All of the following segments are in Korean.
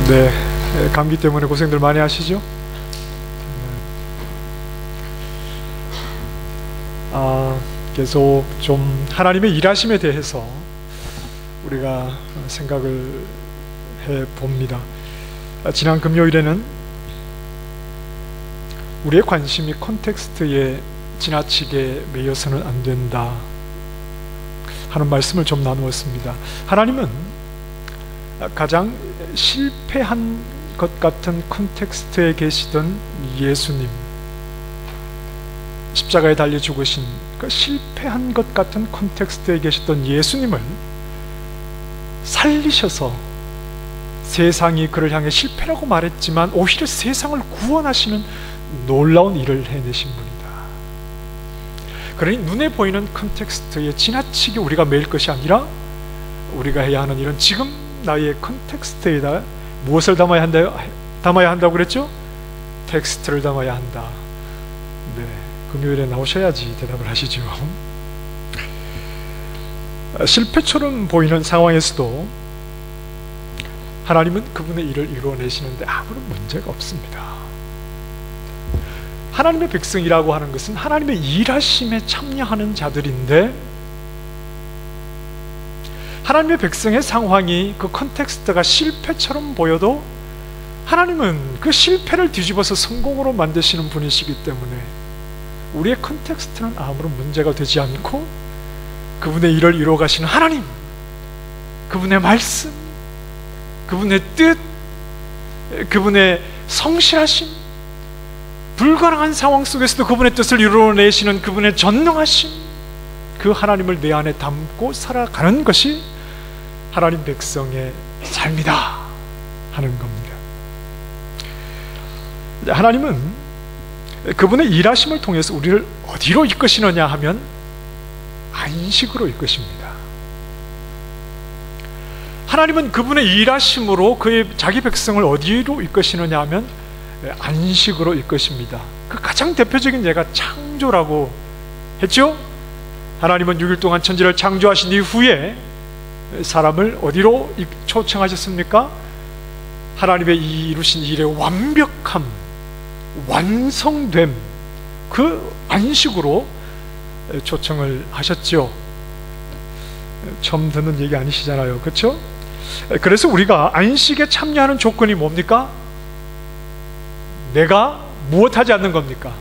네, 감기 때문에 고생들 많이 하시죠? 계속 좀 하나님의 일하심에 대해서 우리가 생각을 해봅니다. 지난 금요일에는 우리의 관심이 콘텍스트에 지나치게 매여서는 안 된다 하는 말씀을 좀 나누었습니다. 하나님은 가장 실패한 것 같은 콘텍스트에 계시던 예수님, 십자가에 달려 죽으신 그 실패한 것 같은 콘텍스트에 계셨던 예수님을 살리셔서 세상이 그를 향해 실패라고 말했지만 오히려 세상을 구원하시는 놀라운 일을 해내신 분이다. 그러니 눈에 보이는 콘텍스트에 지나치게 우리가 매일 것이 아니라 우리가 해야 하는 일은 지금 나의 콘텍스트에다 무엇을 담아야 한다고 그랬죠? 텍스트를 담아야 한다. 네, 금요일에 나오셔야지 대답을 하시죠. 실패처럼 보이는 상황에서도 하나님은 그분의 일을 이루어내시는데 아무런 문제가 없습니다. 하나님의 백성이라고 하는 것은 하나님의 일하심에 참여하는 자들인데, 하나님의 백성의 상황이 그 컨텍스트가 실패처럼 보여도 하나님은 그 실패를 뒤집어서 성공으로 만드시는 분이시기 때문에 우리의 컨텍스트는 아무런 문제가 되지 않고 그분의 일을 이루어 가시는 하나님, 그분의 말씀, 그분의 뜻, 그분의 성실하심, 불가능한 상황 속에서도 그분의 뜻을 이루어내시는 그분의 전능하심, 그 하나님을 내 안에 담고 살아가는 것이 하나님 백성의 삶이다 하는 겁니다. 하나님은 그분의 일하심을 통해서 우리를 어디로 이끄시느냐 하면 안식으로 이끄십니다. 하나님은 그분의 일하심으로 그의 자기 백성을 어디로 이끄시느냐 하면 안식으로 이끄십니다. 그 가장 대표적인 예가 창조라고 했죠? 하나님은 6일 동안 천지를 창조하신 이후에 사람을 어디로 초청하셨습니까? 하나님의 이루신 일의 완벽함, 완성됨, 그 안식으로 초청을 하셨죠. 처음 듣는 얘기 아니시잖아요, 그렇죠? 그래서 우리가 안식에 참여하는 조건이 뭡니까? 내가 무엇하지 않는 겁니까?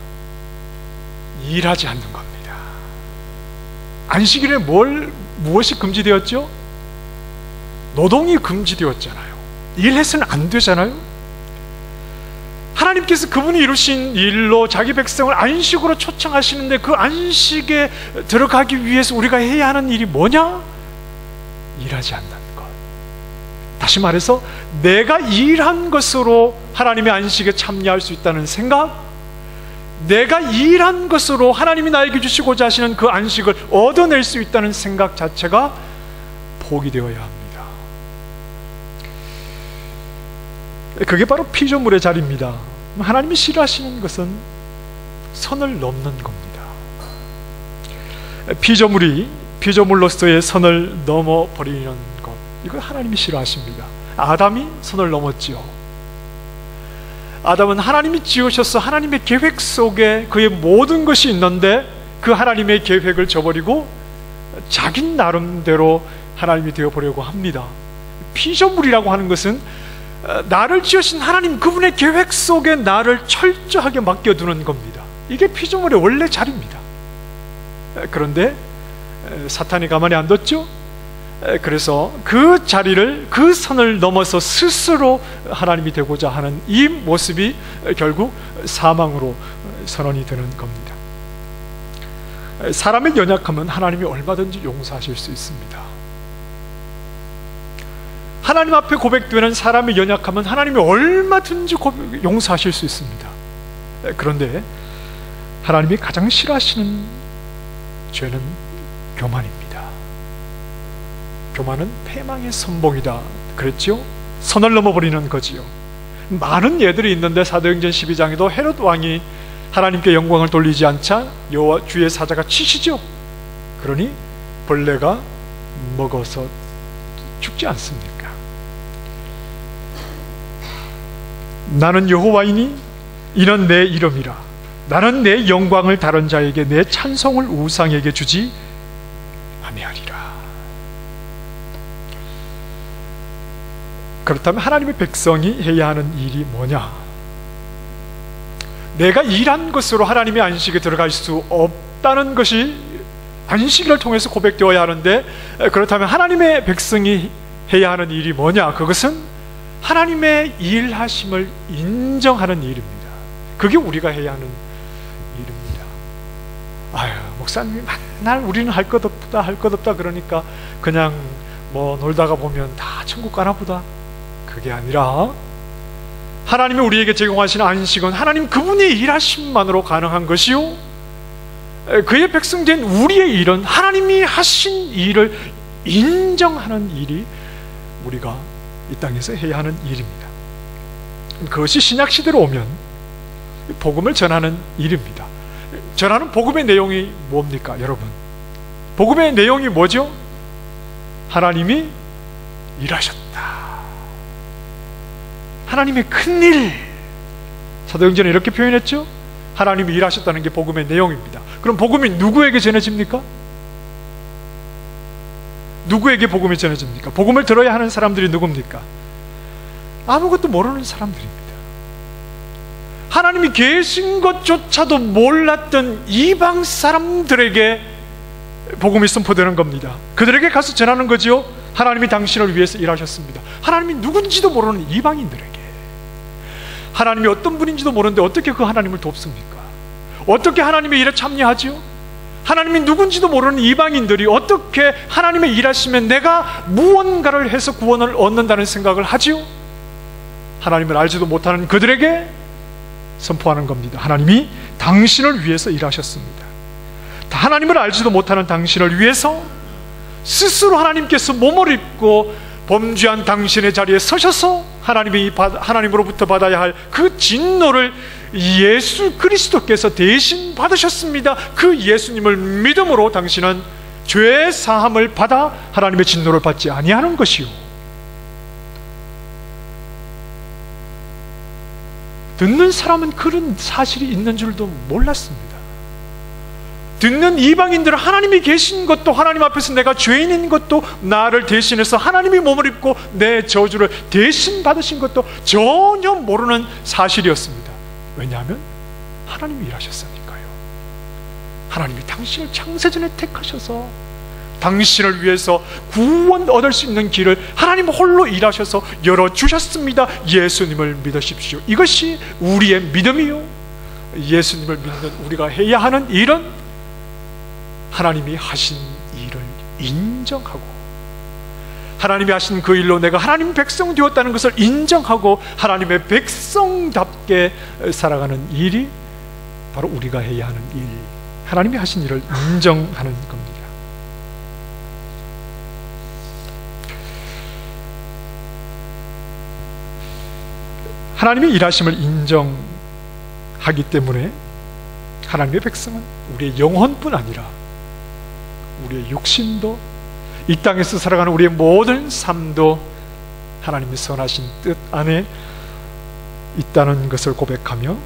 일하지 않는 겁니다. 안식일에 무엇이 금지되었죠? 노동이 금지되었잖아요. 일해서는 안 되잖아요. 하나님께서 그분이 이루신 일로 자기 백성을 안식으로 초청하시는데 그 안식에 들어가기 위해서 우리가 해야 하는 일이 뭐냐? 일하지 않는 것. 다시 말해서 내가 일한 것으로 하나님의 안식에 참여할 수 있다는 생각, 내가 일한 것으로 하나님이 나에게 주시고자 하시는 그 안식을 얻어낼 수 있다는 생각 자체가 포기되어야 합니다. 그게 바로 피조물의 자리입니다. 하나님이 싫어하시는 것은 선을 넘는 겁니다. 피조물로서의 선을 넘어버리는 것, 이걸 하나님이 싫어하십니다. 아담이 선을 넘었지요. 아담은 하나님이 지으셔서 하나님의 계획 속에 그의 모든 것이 있는데 그 하나님의 계획을 저버리고 자기 나름대로 하나님이 되어보려고 합니다. 피조물이라고 하는 것은 나를 지으신 하나님 그분의 계획 속에 나를 철저하게 맡겨두는 겁니다. 이게 피조물의 원래 자리입니다. 그런데 사탄이 가만히 안 뒀죠? 그래서 그 자리를, 그 선을 넘어서 스스로 하나님이 되고자 하는 이 모습이 결국 사망으로 선언이 되는 겁니다. 사람의 연약함은 하나님이 얼마든지 용서하실 수 있습니다. 하나님 앞에 고백되는 사람의 연약함은 하나님이 얼마든지 용서하실 수 있습니다. 그런데 하나님이 가장 싫어하시는 죄는 교만입니다. 교만은 패망의 선봉이다 그랬죠? 선을 넘어버리는 거지요. 많은 예들이 있는데 사도행전 12장에도 헤롯 왕이 하나님께 영광을 돌리지 않자 여호와 주의 사자가 치시죠. 그러니 벌레가 먹어서 죽지 않습니까? 나는 여호와이니 이는 내 이름이라. 나는 내 영광을 다른 자에게, 내 찬송을 우상에게 주지 아니하리라. 그렇다면 하나님의 백성이 해야 하는 일이 뭐냐? 내가 일한 것으로 하나님의 안식에 들어갈 수 없다는 것이 안식일을 통해서 고백되어야 하는데, 그렇다면 하나님의 백성이 해야 하는 일이 뭐냐? 그것은 하나님의 일하심을 인정하는 일입니다. 그게 우리가 해야 하는 일입니다. 아유, 목사님이 맨날 우리는 할 것 없다 할 것 없다 그러니까 그냥 뭐 놀다가 보면 다 천국 가나 보다. 그게 아니라 하나님이 우리에게 제공하신 안식은 하나님 그분의 일하심만으로 가능한 것이요, 그의 백성된 우리의 일은 하나님이 하신 일을 인정하는 일이 우리가 이 땅에서 해야 하는 일입니다. 그것이 신약시대로 오면 복음을 전하는 일입니다. 전하는 복음의 내용이 뭡니까, 여러분? 복음의 내용이 뭐죠? 하나님이 일하셨다. 하나님의 큰일. 사도행전에 이렇게 표현했죠? 하나님이 일하셨다는 게 복음의 내용입니다. 그럼 복음이 누구에게 전해집니까? 누구에게 복음이 전해집니까? 복음을 들어야 하는 사람들이 누굽니까? 아무것도 모르는 사람들입니다. 하나님이 계신 것조차도 몰랐던 이방 사람들에게 복음이 선포되는 겁니다. 그들에게 가서 전하는 거지요. 하나님이 당신을 위해서 일하셨습니다. 하나님이 누군지도 모르는 이방인들에게, 하나님이 어떤 분인지도 모르는데 어떻게 그 하나님을 돕습니까? 어떻게 하나님의 일에 참여하지요? 하나님이 누군지도 모르는 이방인들이 어떻게 하나님의 일하시면 내가 무언가를 해서 구원을 얻는다는 생각을 하지요? 하나님을 알지도 못하는 그들에게 선포하는 겁니다. 하나님이 당신을 위해서 일하셨습니다. 하나님을 알지도 못하는 당신을 위해서 스스로 하나님께서 몸을 입고 범죄한 당신의 자리에 서셔서 하나님으로부터 받아야 할 그 진노를 예수 그리스도께서 대신 받으셨습니다. 그 예수님을 믿음으로 당신은 죄 사함을 받아 하나님의 진노를 받지 아니하는 것이요, 듣는 사람은 그런 사실이 있는 줄도 몰랐습니다. 듣는 이방인들은 하나님이 계신 것도, 하나님 앞에서 내가 죄인인 것도, 나를 대신해서 하나님이 몸을 입고 내 저주를 대신 받으신 것도 전혀 모르는 사실이었습니다. 왜냐하면 하나님이 일하셨으니까요. 하나님이 당신을 창세전에 택하셔서 당신을 위해서 구원 얻을 수 있는 길을 하나님 홀로 일하셔서 열어주셨습니다. 예수님을 믿으십시오. 이것이 우리의 믿음이요, 예수님을 믿는 우리가 해야 하는 일은 하나님이 하신 일을 인정하고, 하나님이 하신 그 일로 내가 하나님 백성 되었다는 것을 인정하고 하나님의 백성답게 살아가는 일이 바로 우리가 해야 하는 일, 하나님이 하신 일을 인정하는 겁니다. 하나님의 일하심을 인정하기 때문에 하나님의 백성은 우리의 영혼뿐 아니라 우리의 육신도, 이 땅에서 살아가는 우리의 모든 삶도 하나님의 선하신 뜻 안에 있다는 것을 고백하며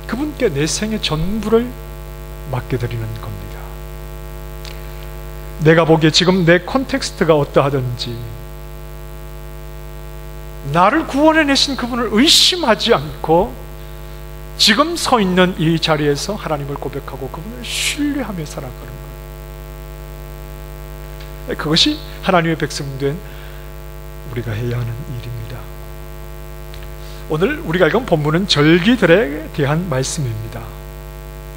그분께 내 생의 전부를 맡겨드리는 겁니다. 내가 보기에 지금 내 콘텍스트가 어떠하든지 나를 구원해내신 그분을 의심하지 않고 지금 서 있는 이 자리에서 하나님을 고백하고 그분을 신뢰하며 살아가는 것, 그것이 하나님의 백성된 우리가 해야 하는 일입니다. 오늘 우리가 읽은 본문은 절기들에 대한 말씀입니다.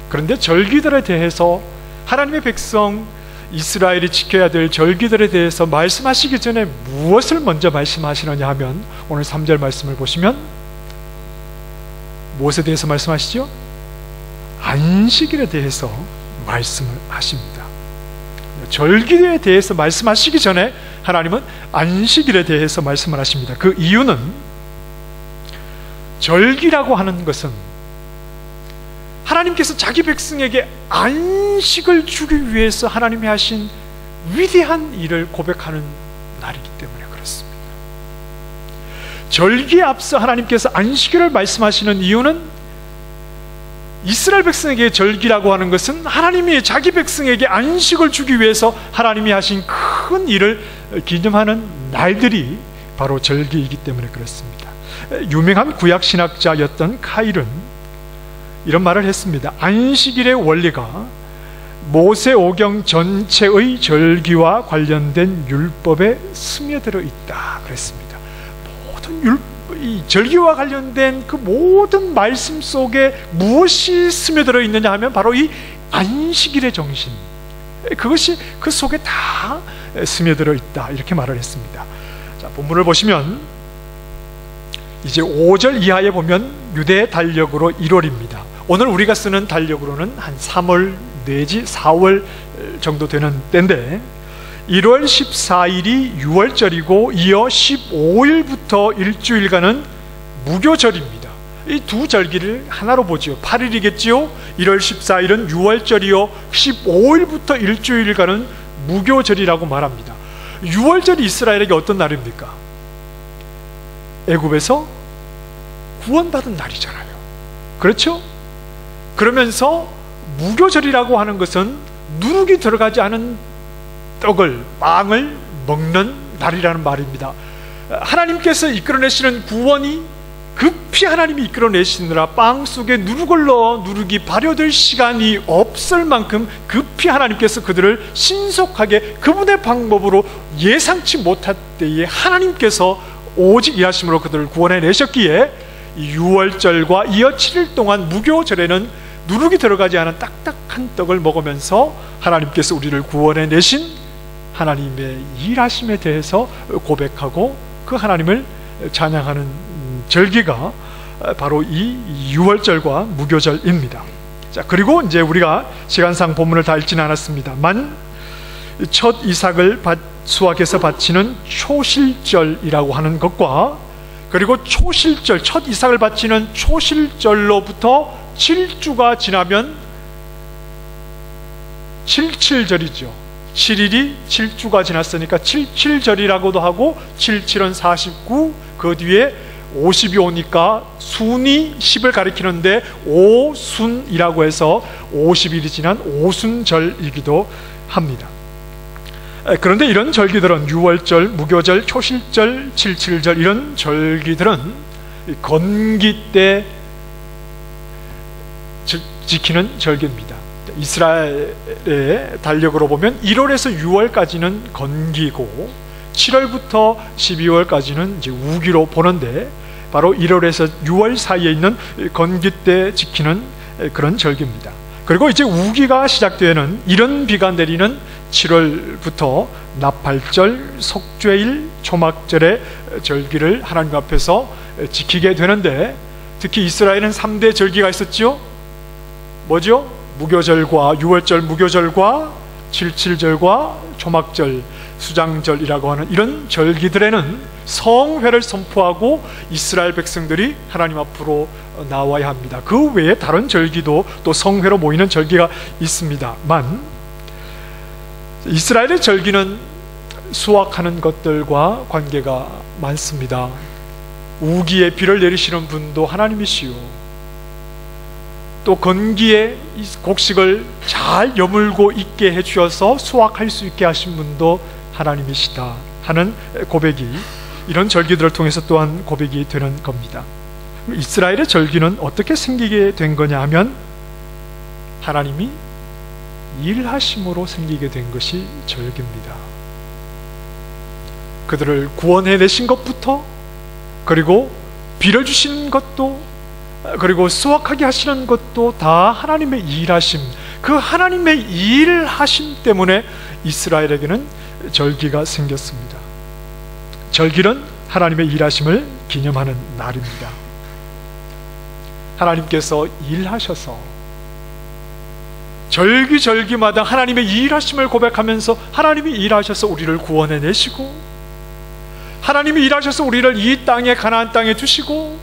그런데 절기들에 대해서, 하나님의 백성 이스라엘이 지켜야 될 절기들에 대해서 말씀하시기 전에 무엇을 먼저 말씀하시느냐 하면, 오늘 3절 말씀을 보시면 무엇에 대해서 말씀하시죠? 안식일에 대해서 말씀을 하십니다. 절기에 대해서 말씀하시기 전에 하나님은 안식일에 대해서 말씀을 하십니다. 그 이유는, 절기라고 하는 것은 하나님께서 자기 백성에게 안식을 주기 위해서 하나님이 하신 위대한 일을 고백하는 날이기 때문에 그렇습니다. 절기에 앞서 하나님께서 안식일을 말씀하시는 이유는 이스라엘 백성에게 절기라고 하는 것은 하나님이 자기 백성에게 안식을 주기 위해서 하나님이 하신 큰 일을 기념하는 날들이 바로 절기이기 때문에 그렇습니다. 유명한 구약신학자였던 카일은 이런 말을 했습니다. 안식일의 원리가 모세오경 전체의 절기와 관련된 율법에 스며들어 있다 그랬습니다. 모든 이 절기와 관련된 그 모든 말씀 속에 무엇이 스며들어 있느냐 하면 바로 이 안식일의 정신, 그것이 그 속에 다 스며들어 있다, 이렇게 말을 했습니다. 자, 본문을 보시면 이제 5절 이하에 보면 유대 달력으로 1월입니다. 오늘 우리가 쓰는 달력으로는 한 3월 내지 4월 정도 되는 때인데 1월 14일이 6월절이고 이어 15일부터 일주일간은 무교절입니다. 이 두 절기를 하나로 보지요. 8일이겠지요. 1월 14일은 6월절이요 15일부터 일주일간은 무교절이라고 말합니다. 6월절이 이스라엘에게 어떤 날입니까? 애굽에서 구원받은 날이잖아요. 그렇죠? 그러면서 무교절이라고 하는 것은 누룩이 들어가지 않은 떡을, 빵을 먹는 날이라는 말입니다. 하나님께서 이끌어내시는 구원이 급히 하나님이 이끌어내시느라 빵 속에 누룩을 넣어 누룩이 발효될 시간이 없을 만큼 급히 하나님께서 그들을 신속하게 그분의 방법으로 예상치 못할 때에 하나님께서 오직 일하심으로 그들을 구원해내셨기에 6월절과 이어 7일 동안 무교절에는 누룩이 들어가지 않은 딱딱한 떡을 먹으면서 하나님께서 우리를 구원해내신 하나님의 일하심에 대해서 고백하고 그 하나님을 찬양하는 절기가 바로 이 6월절과 무교절입니다. 자, 그리고 이제 우리가 시간상 본문을 다 읽지는 않았습니다만 첫 이삭을 수확해서 바치는 초실절이라고 하는 것과 그리고 초실절, 첫 이삭을 바치는 초실절로부터 7주가 지나면 77절이죠. 7일이 7주가 지났으니까 77절이라고도 하고 77은 49, 그 뒤에 50이 오니까 순이 10을 가리키는데 오순이라고 해서 50일이 지난 오순절이기도 합니다. 그런데 이런 절기들은 6월절, 무교절, 초실절, 77절 이런 절기들은 건기 때 지키는 절기입니다. 이스라엘의 달력으로 보면 1월에서 6월까지는 건기고 7월부터 12월까지는 이제 우기로 보는데 바로 1월에서 6월 사이에 있는 건기 때 지키는 그런 절기입니다. 그리고 이제 우기가 시작되는 이런 비가 내리는 7월부터 나팔절, 속죄일, 초막절의 절기를 하나님 앞에서 지키게 되는데 특히 이스라엘은 3대 절기가 있었죠. 뭐죠? 무교절과 6월절 무교절과 77절과 초막절, 수장절이라고 하는 이런 절기들에는 성회를 선포하고 이스라엘 백성들이 하나님 앞으로 나와야 합니다. 그 외에 다른 절기도 또 성회로 모이는 절기가 있습니다만 이스라엘의 절기는 수확하는 것들과 관계가 많습니다. 우기에 비를 내리시는 분도 하나님이시요 또 건기에 곡식을 잘 여물고 있게 해주셔서 수확할 수 있게 하신 분도 하나님이시다 하는 고백이 이런 절기들을 통해서 또한 고백이 되는 겁니다. 이스라엘의 절기는 어떻게 생기게 된 거냐 하면 하나님이 일하심으로 생기게 된 것이 절기입니다. 그들을 구원해내신 것부터 그리고 비를 주시는 것도 그리고 수확하게 하시는 것도 다 하나님의 일하심, 그 하나님의 일하심 때문에 이스라엘에게는 절기가 생겼습니다. 절기는 하나님의 일하심을 기념하는 날입니다. 하나님께서 일하셔서 절기절기마다 하나님의 일하심을 고백하면서 하나님이 일하셔서 우리를 구원해내시고 하나님이 일하셔서 우리를 이 땅에 가나안 땅에 두시고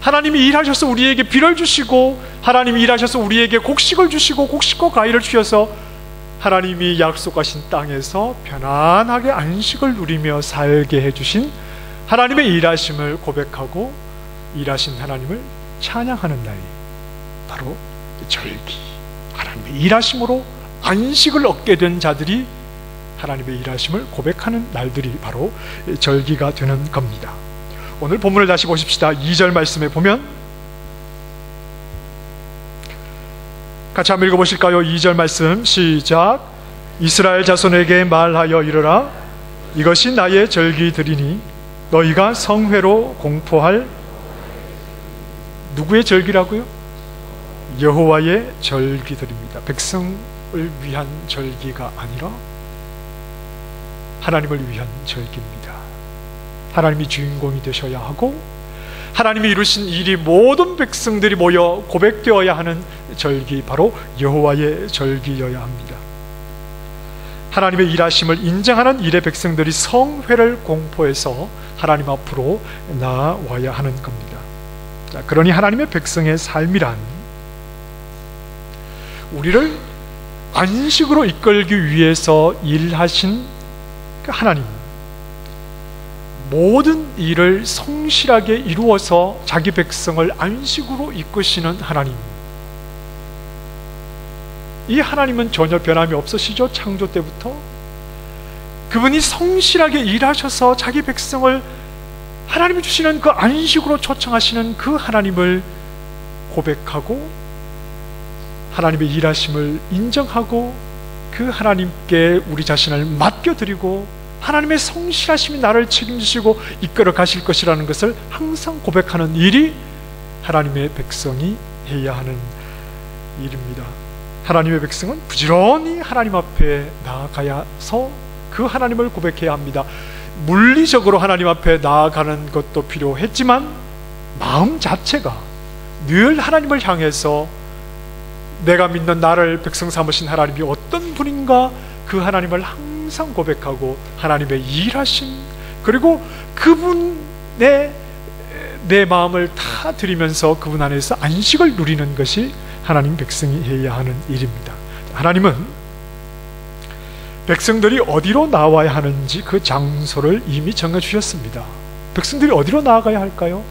하나님이 일하셔서 우리에게 비를 주시고 하나님이 일하셔서 우리에게 곡식을 주시고 곡식과 과일을 주셔서 하나님이 약속하신 땅에서 편안하게 안식을 누리며 살게 해주신 하나님의 일하심을 고백하고 일하신 하나님을 찬양하는 날이 바로 절기, 하나님의 일하심으로 안식을 얻게 된 자들이 하나님의 일하심을 고백하는 날들이 바로 절기가 되는 겁니다. 오늘 본문을 다시 보십시다. 2절 말씀에 보면 같이 한번 읽어보실까요? 2절 말씀 시작. 이스라엘 자손에게 말하여 이르라. 이것이 나의 절기들이니 너희가 성회로 공포할. 누구의 절기라고요? 여호와의 절기들입니다. 백성을 위한 절기가 아니라 하나님을 위한 절기입니다. 하나님이 주인공이 되셔야 하고 하나님이 이루신 일이 모든 백성들이 모여 고백되어야 하는 절기, 바로 여호와의 절기여야 합니다. 하나님의 일하심을 인정하는 일의 백성들이 성회를 공포해서 하나님 앞으로 나아와야 하는 겁니다. 자, 그러니 하나님의 백성의 삶이란 우리를 안식으로 이끌기 위해서 일하신 하나님, 모든 일을 성실하게 이루어서 자기 백성을 안식으로 이끄시는 하나님, 이 하나님은 전혀 변함이 없으시죠. 창조 때부터 그분이 성실하게 일하셔서 자기 백성을 하나님이 주시는 그 안식으로 초청하시는 그 하나님을 고백하고 하나님의 일하심을 인정하고 그 하나님께 우리 자신을 맡겨드리고 하나님의 성실하심이 나를 책임지시고 이끌어 가실 것이라는 것을 항상 고백하는 일이 하나님의 백성이 해야 하는 일입니다. 하나님의 백성은 부지런히 하나님 앞에 나아가서 그 하나님을 고백해야 합니다. 물리적으로 하나님 앞에 나아가는 것도 필요했지만 마음 자체가 늘 하나님을 향해서 내가 믿는 나를 백성 삼으신 하나님이 어떤 분인가, 그 하나님을 항상 고백하고 하나님의 일하심, 그리고 그분의 내 마음을 다 드리면서 그분 안에서 안식을 누리는 것이 하나님 백성이 해야 하는 일입니다. 하나님은 백성들이 어디로 나와야 하는지 그 장소를 이미 정해주셨습니다. 백성들이 어디로 나아가야 할까요?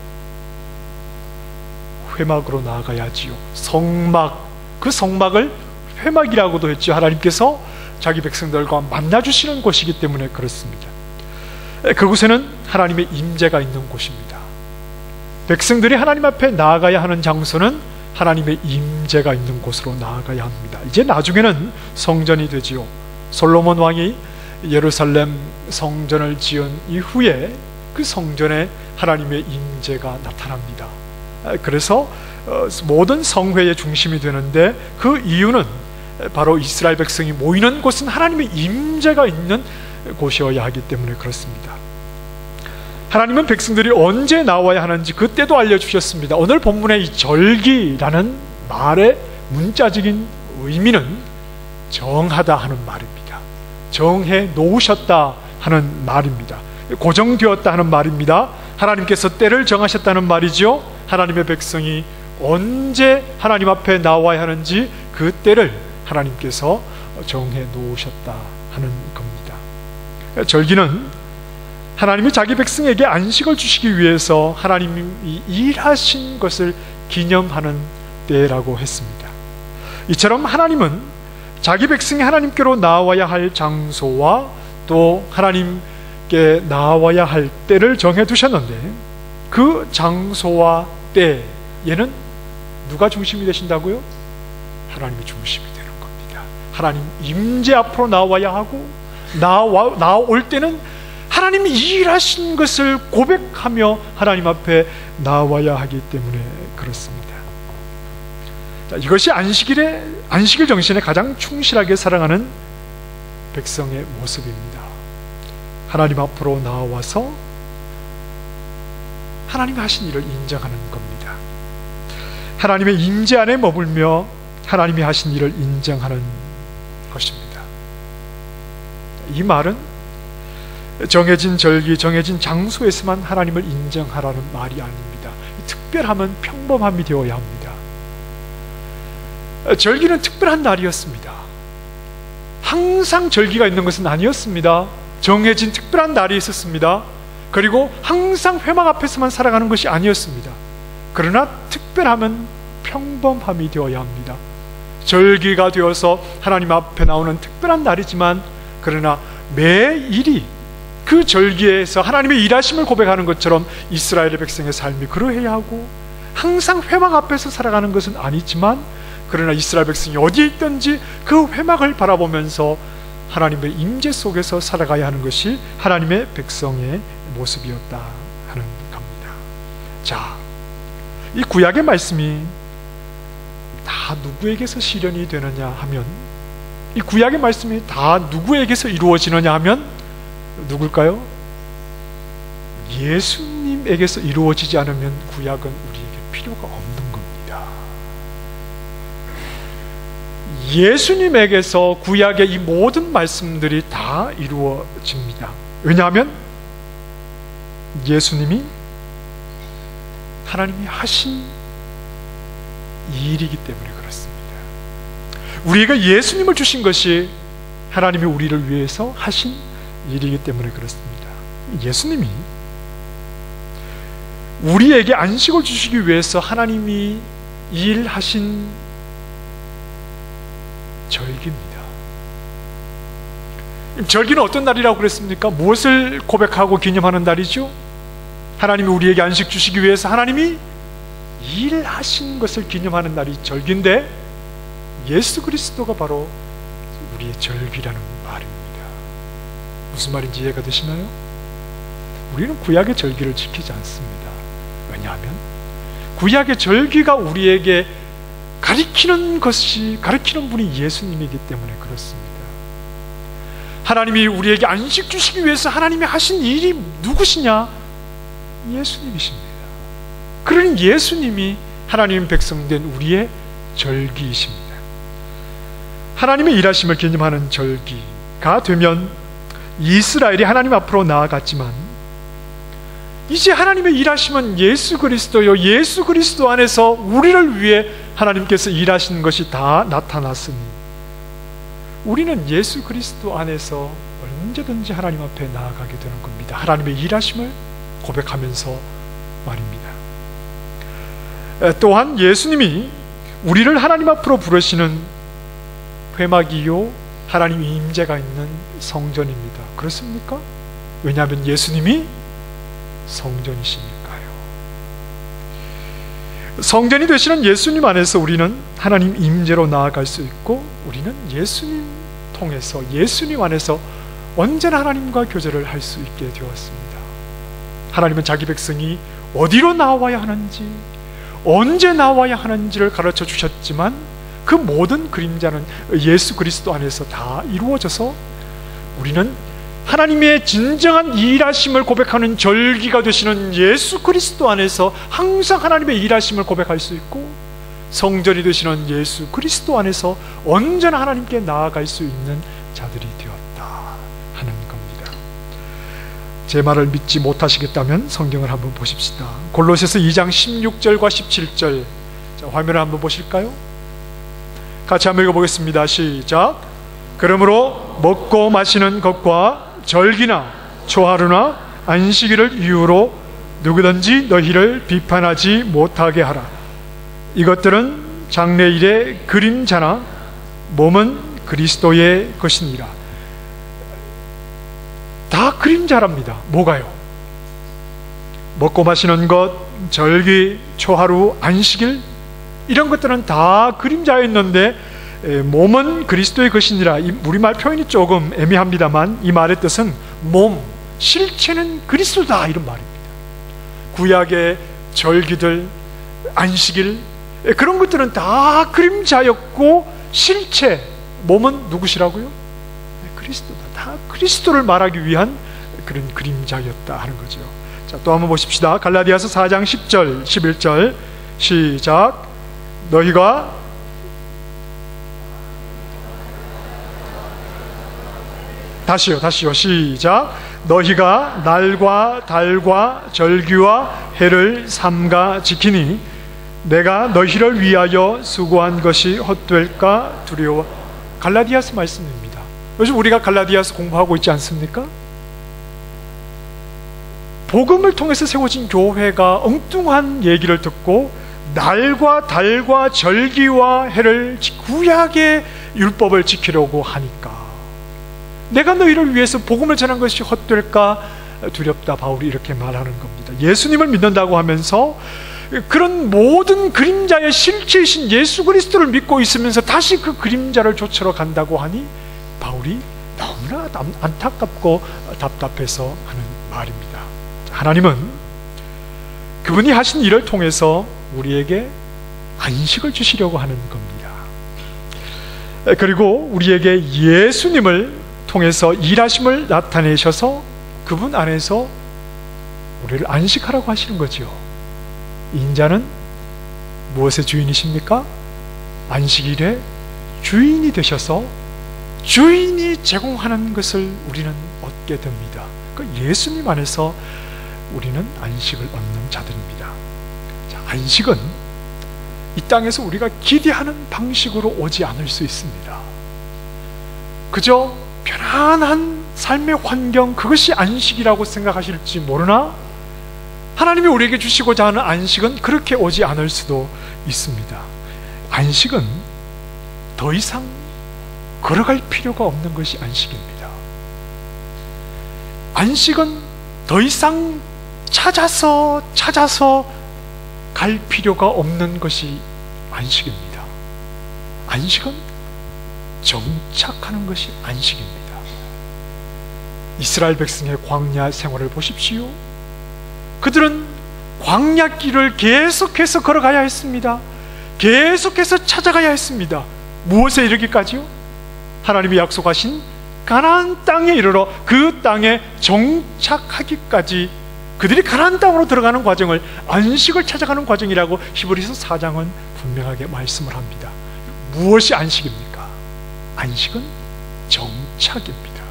회막으로 나아가야지요. 성막, 그 성막을 회막이라고도 했죠. 하나님께서 자기 백성들과 만나주시는 곳이기 때문에 그렇습니다. 그곳에는 하나님의 임재가 있는 곳입니다. 백성들이 하나님 앞에 나아가야 하는 장소는 하나님의 임재가 있는 곳으로 나아가야 합니다. 이제 나중에는 성전이 되지요. 솔로몬 왕이 예루살렘 성전을 지은 이후에 그 성전에 하나님의 임재가 나타납니다. 그래서 모든 성회의 중심이 되는데 그 이유는 바로 이스라엘 백성이 모이는 곳은 하나님의 임재가 있는 곳이어야 하기 때문에 그렇습니다. 하나님은 백성들이 언제 나와야 하는지 그때도 알려주셨습니다. 오늘 본문의 이 절기라는 말의 문자적인 의미는 정하다 하는 말입니다. 정해 놓으셨다 하는 말입니다. 고정되었다 하는 말입니다. 하나님께서 때를 정하셨다는 말이죠. 하나님의 백성이 언제 하나님 앞에 나와야 하는지 그 때를 하나님께서 정해 놓으셨다 하는 겁니다. 절기는 하나님이 자기 백성에게 안식을 주시기 위해서 하나님이 일하신 것을 기념하는 때라고 했습니다. 이처럼 하나님은 자기 백성이 하나님께로 나와야 할 장소와 또 하나님께 나와야 할 때를 정해두셨는데 그 장소와 때에는 누가 중심이 되신다고요? 하나님이 중심이 되는 겁니다. 하나님 임재 앞으로 나와야 하고 나올 때는 하나님이 일하신 것을 고백하며 하나님 앞에 나와야 하기 때문에 그렇습니다. 자, 이것이 안식일 정신에 가장 충실하게 살아가는 백성의 모습입니다. 하나님 앞으로 나와서 하나님이 하신 일을 인정하는 겁니다. 하나님의 임재 안에 머물며 하나님이 하신 일을 인정하는 것입니다. 이 말은 정해진 절기, 정해진 장소에서만 하나님을 인정하라는 말이 아닙니다. 특별하면 평범함이 되어야 합니다. 절기는 특별한 날이었습니다. 항상 절기가 있는 것은 아니었습니다. 정해진 특별한 날이 있었습니다. 그리고 항상 회막 앞에서만 살아가는 것이 아니었습니다. 그러나 특별하면 평범함이 되어야 합니다. 절기가 되어서 하나님 앞에 나오는 특별한 날이지만, 그러나 매일이 그 절기에서 하나님의 일하심을 고백하는 것처럼 이스라엘의 백성의 삶이 그러해야 하고, 항상 회막 앞에서 살아가는 것은 아니지만, 그러나 이스라엘 백성이 어디에 있든지 그 회막을 바라보면서 하나님의 임재 속에서 살아가야 하는 것이 하나님의 백성의 모습이었다 하는 겁니다. 자, 이 구약의 말씀이 다 누구에게서 실현이 되느냐 하면, 이 구약의 말씀이 다 누구에게서 이루어지느냐 하면 누굴까요? 예수님에게서 이루어지지 않으면 구약은 우리에게 필요가 없는 겁니다. 예수님에게서 구약의 이 모든 말씀들이 다 이루어집니다. 왜냐하면 예수님이 하나님이 하신 일이기 때문에 그렇습니다. 우리가 예수님을 주신 것이 하나님이 우리를 위해서 하신 일이기 때문에 그렇습니다. 예수님이 우리에게 안식을 주시기 위해서 하나님이 일하신 절기입니다. 절기는 어떤 날이라고 그랬습니까? 무엇을 고백하고 기념하는 날이죠? 하나님이 우리에게 안식 주시기 위해서 하나님이 일하신 것을 기념하는 날이 절기인데, 예수 그리스도가 바로 우리의 절기라는 말입니다. 무슨 말인지 이해가 되시나요? 우리는 구약의 절기를 지키지 않습니다. 왜냐하면 구약의 절기가 우리에게 가리키는 분이 예수님이기 때문에 그렇습니다. 하나님이 우리에게 안식 주시기 위해서 하나님이 하신 일이 누구시냐? 예수님이십니다. 그러니 예수님이 하나님 백성된 우리의 절기이십니다. 하나님의 일하심을 기념하는 절기가 되면 이스라엘이 하나님 앞으로 나아갔지만, 이제 하나님의 일하심은 예수 그리스도요, 예수 그리스도 안에서 우리를 위해 하나님께서 일하시는 것이 다 나타났으니 우리는 예수 그리스도 안에서 언제든지 하나님 앞에 나아가게 되는 겁니다. 하나님의 일하심을 고백하면서 말입니다. 또한 예수님이 우리를 하나님 앞으로 부르시는 회막이요, 하나님의 임재가 있는 성전입니다. 그렇습니까? 왜냐하면 예수님이 성전이시니까요. 성전이 되시는 예수님 안에서 우리는 하나님 임재로 나아갈 수 있고, 우리는 예수님 통해서, 예수님 안에서 언제나 하나님과 교제를 할 수 있게 되었습니다. 하나님은 자기 백성이 어디로 나와야 하는지, 언제 나와야 하는지를 가르쳐 주셨지만, 그 모든 그림자는 예수 그리스도 안에서 다 이루어져서 우리는 하나님의 진정한 일하심을 고백하는 절기가 되시는 예수 그리스도 안에서 항상 하나님의 일하심을 고백할 수 있고, 성전이 되시는 예수 그리스도 안에서 언제나 하나님께 나아갈 수 있는 자들이 되었다 하는 겁니다. 제 말을 믿지 못하시겠다면 성경을 한번 보십시다. 골로새서 2장 16절과 17절, 자, 화면을 한번 보실까요? 같이 한번 읽어보겠습니다. 시작. 그러므로 먹고 마시는 것과 절기나 초하루나 안식일을 이유로 누구든지 너희를 비판하지 못하게 하라. 이것들은 장래일의 그림자나 몸은 그리스도의 것이니라. 다 그림자랍니다. 뭐가요? 먹고 마시는 것, 절기, 초하루, 안식일, 이런 것들은 다 그림자였는데, 몸은 그리스도의 것이니라. 이 우리말 표현이 조금 애매합니다만 이 말의 뜻은 몸, 실체는 그리스도다, 이런 말입니다. 구약의 절기들, 안식일, 그런 것들은 다 그림자였고, 실체, 몸은 누구시라고요? 그리스도다. 다 그리스도를 말하기 위한 그런 그림자였다 하는 거죠. 자, 또 한번 보십시다. 갈라디아서 4장 10절, 11절 시작. 너희가 다시요 시작. 너희가 날과 달과 절기와 해를 삼가 지키니 내가 너희를 위하여 수고한 것이 헛될까 두려워. 갈라디아서 말씀입니다. 요즘 우리가 갈라디아서 공부하고 있지 않습니까? 복음을 통해서 세워진 교회가 엉뚱한 얘기를 듣고 날과 달과 절기와 해를 구약의 율법을 지키려고 하니까 내가 너희를 위해서 복음을 전한 것이 헛될까 두렵다, 바울이 이렇게 말하는 겁니다. 예수님을 믿는다고 하면서 그런 모든 그림자의 실체이신 예수 그리스도를 믿고 있으면서 다시 그 그림자를 쫓으러 간다고 하니 바울이 너무나 안타깝고 답답해서 하는 말입니다. 하나님은 그분이 하신 일을 통해서 우리에게 안식을 주시려고 하는 겁니다. 그리고 우리에게 예수님을 통해서 일하심을 나타내셔서 그분 안에서 우리를 안식하라고 하시는 거죠. 인자는 무엇의 주인이십니까? 안식일의 주인이 되셔서 주인이 제공하는 것을 우리는 얻게 됩니다. 그 예수님 안에서 우리는 안식을 얻는 자들입니다. 자, 안식은 이 땅에서 우리가 기대하는 방식으로 오지 않을 수 있습니다. 그저 편안한 삶의 환경, 그것이 안식이라고 생각하실지 모르나 하나님이 우리에게 주시고자 하는 안식은 그렇게 오지 않을 수도 있습니다. 안식은 더 이상 걸어갈 필요가 없는 것이 안식입니다. 안식은 더 이상 찾아서 갈 필요가 없는 것이 안식입니다. 안식은 정착하는 것이 안식입니다. 이스라엘 백성의 광야 생활을 보십시오. 그들은 광야길을 계속해서 걸어가야 했습니다. 계속해서 찾아가야 했습니다. 무엇에 이르기까지요? 하나님이 약속하신 가나안 땅에 이르러 그 땅에 정착하기까지 그들이 가나안 땅으로 들어가는 과정을 안식을 찾아가는 과정이라고 히브리서 4장은 분명하게 말씀을 합니다. 무엇이 안식입니까? 안식은 정착입니다.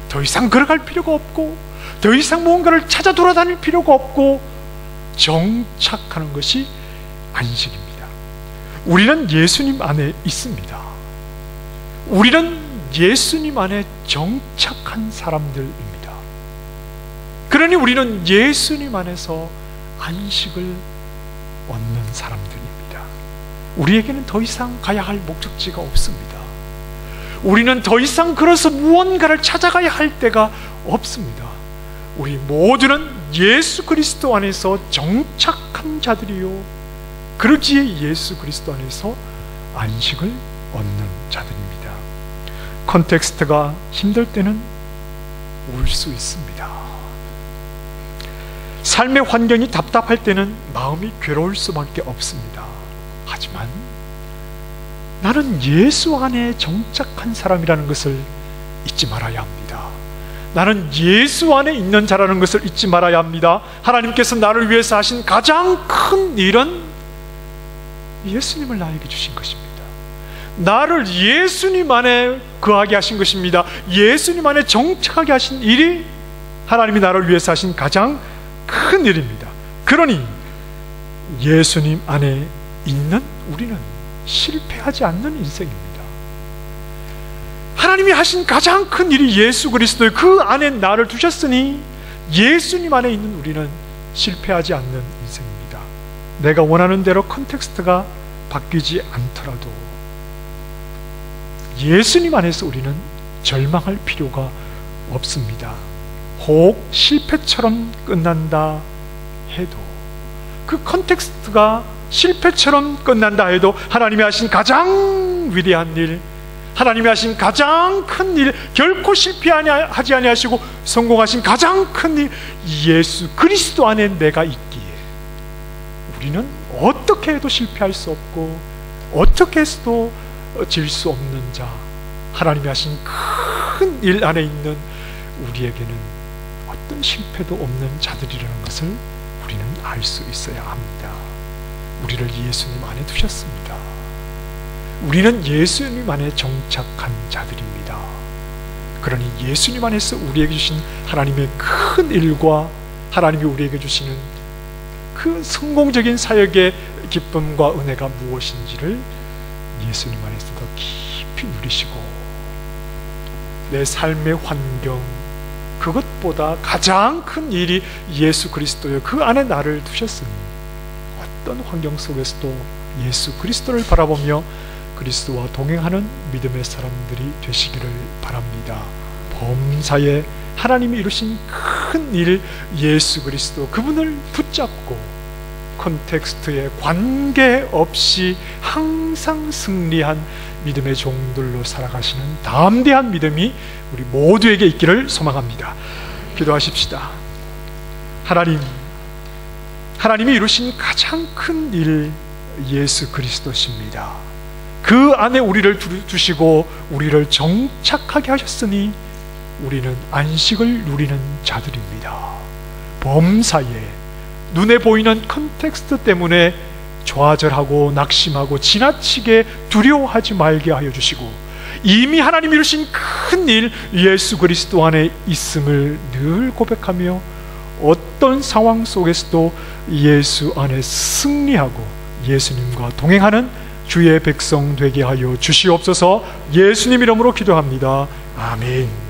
더 이상 걸어갈 필요가 없고 더 이상 무언가를 찾아 돌아다닐 필요가 없고 정착하는 것이 안식입니다. 우리는 예수님 안에 있습니다. 우리는 예수님 안에 정착한 사람들입니다. 그러니 우리는 예수님 안에서 안식을 얻는 사람들입니다. 우리에게는 더 이상 가야 할 목적지가 없습니다. 우리는 더 이상 걸어서 무언가를 찾아가야 할 때가 없습니다. 우리 모두는 예수 그리스도 안에서 정착한 자들이요, 그러기에 예수 그리스도 안에서 안식을 얻는 자들입니다. 컨텍스트가 힘들 때는 울 수 있습니다. 삶의 환경이 답답할 때는 마음이 괴로울 수밖에 없습니다. 하지만 나는 예수 안에 정착한 사람이라는 것을 잊지 말아야 합니다. 나는 예수 안에 있는 자라는 것을 잊지 말아야 합니다. 하나님께서 나를 위해서 하신 가장 큰 일은 예수님을 나에게 주신 것입니다. 나를 예수님 안에 거하게 하신 것입니다. 예수님 안에 정착하게 하신 일이 하나님이 나를 위해서 하신 가장 큰 일입니다. 그러니 예수님 안에 있는 우리는 실패하지 않는 인생입니다. 하나님이 하신 가장 큰 일이 예수 그리스도의 그 안에 나를 두셨으니 예수님 안에 있는 우리는 실패하지 않는 인생입니다. 내가 원하는 대로 컨텍스트가 바뀌지 않더라도 예수님 안에서 우리는 절망할 필요가 없습니다. 혹 실패처럼 끝난다 해도, 그 컨텍스트가 실패처럼 끝난다 해도 하나님이 하신 가장 위대한 일, 하나님이 하신 가장 큰 일, 결코 실패하지 아니하시고 성공하신 가장 큰 일, 예수 그리스도 안에 내가 있기에 우리는 어떻게 해도 실패할 수 없고 어떻게 해서도 질 수 없는 자, 하나님이 하신 큰 일 안에 있는 우리에게는 어떤 실패도 없는 자들이라는 것을 우리는 알 수 있어야 합니다. 우리를 예수님 안에 두셨습니다. 우리는 예수님 안에 정착한 자들입니다. 그러니 예수님 안에서 우리에게 주신 하나님의 큰 일과 하나님이 우리에게 주시는 그 성공적인 사역의 기쁨과 은혜가 무엇인지를 예수님 안에서 더 깊이 누리시고 내 삶의 환경, 그것보다 가장 큰 일이 예수 그리스도요, 그 안에 나를 두셨으니 어떤 환경 속에서도 예수 그리스도를 바라보며 그리스도와 동행하는 믿음의 사람들이 되시기를 바랍니다. 범사에 하나님이 이루신 큰 일, 예수 그리스도, 그분을 붙잡고 컨텍스트에 관계없이 항상 승리한 믿음의 종들로 살아가시는 담대한 믿음이 우리 모두에게 있기를 소망합니다. 기도하십시다. 하나님이 이루신 가장 큰 일, 예수 그리스도십니다. 그 안에 우리를 두시고 우리를 정착하게 하셨으니 우리는 안식을 누리는 자들입니다. 범사에 눈에 보이는 컨텍스트 때문에 좌절하고 낙심하고 지나치게 두려워하지 말게 하여 주시고, 이미 하나님이 이루신 큰 일 예수 그리스도 안에 있음을 늘 고백하며 어떤 상황 속에서도 예수 안에 승리하고 예수님과 동행하는 주의 백성 되게 하여 주시옵소서. 예수님 이름으로 기도합니다. 아멘.